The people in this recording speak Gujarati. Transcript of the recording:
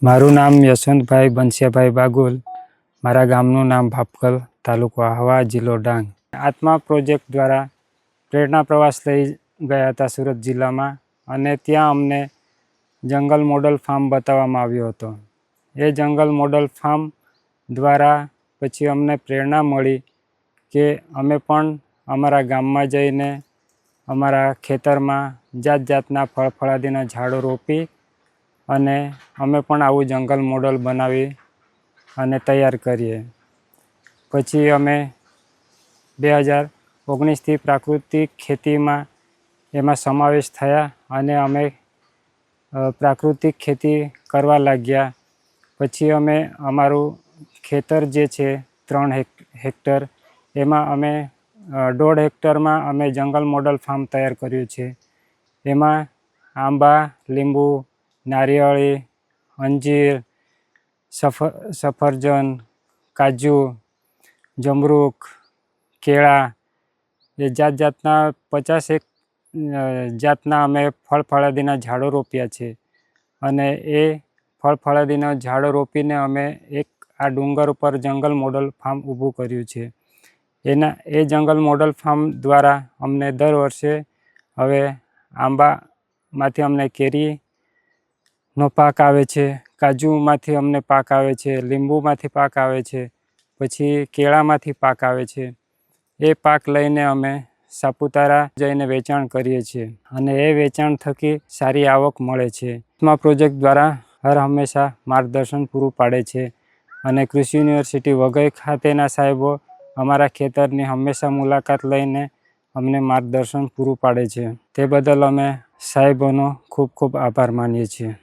મારું નામ યશવંતભાઈ બંસિયાભાઈ બાગુલ, મારા ગામનું નામ ભાપકલ, તાલુકો આહવા, જિલ્લો ડાંગ. આત્મા પ્રોજેક્ટ દ્વારા પ્રેરણા પ્રવાસ લઈ ગયા હતા સુરત જિલ્લામાં, અને ત્યાં અમને જંગલ મોડલ ફાર્મ બતાવવામાં આવ્યો હતો. એ જંગલ મોડલ ફાર્મ દ્વારા પછી અમને પ્રેરણા મળી કે અમે પણ અમારા ગામમાં જઈને અમારા ખેતરમાં જાત જાતના ફળફળાદીના ઝાડો રોપી અને અમે પણ આવું જંગલ મોડલ બનાવી અને તૈયાર કરીએ. પછી અમે 2019થી પ્રાકૃતિક ખેતીમાં એમાં સમાવેશ થયા અને અમે પ્રાકૃતિક ખેતી કરવા લાગ્યા. પછી અમે અમારું ખેતર જે છે 3 હેક્ટર, એમાં અમે 1.5 હેક્ટરમાં અમે જંગલ મોડલ ફાર્મ તૈયાર કર્યું છે. એમાં આંબા, લીંબુ, નારિયેળી, અંજીર, સફરજન, કાજુ, જમરૂખ, કેળા, એ જાત જાતના 50 જાતના અમે ફળફળાદીના ઝાડો રોપ્યા છે. અને એ ફળફળાદીના ઝાડો રોપીને અમે એક આ ડુંગર ઉપર જંગલ મોડલ ફાર્મ ઊભું કર્યું છે. એ જંગલ મોડલ ફાર્મ દ્વારા અમને દર વર્ષે હવે આંબામાંથી અમને કેરીનો પાક આવે છે, કાજુમાંથી અમને પાક આવે છે, લીંબુમાંથી પાક આવે છે, પછી કેળામાંથી પાક આવે છે. એ પાક લઈને અમે સાપુતારા જઈને વેચાણ કરીએ છીએ અને એ વેચાણ થકી સારી આવક મળે છે. આત્મા પ્રોજેક્ટ દ્વારા હર હંમેશા માર્ગદર્શન પૂરું પાડે છે અને કૃષિ યુનિવર્સિટી વઘઈ ખાતેના સાહેબો અમારા ખેતરની હંમેશા મુલાકાત લઈને અમને માર્ગદર્શન પૂરું પાડે છે. તે બદલ અમે સાહેબોનો ખૂબ ખૂબ આભાર માનીએ છીએ.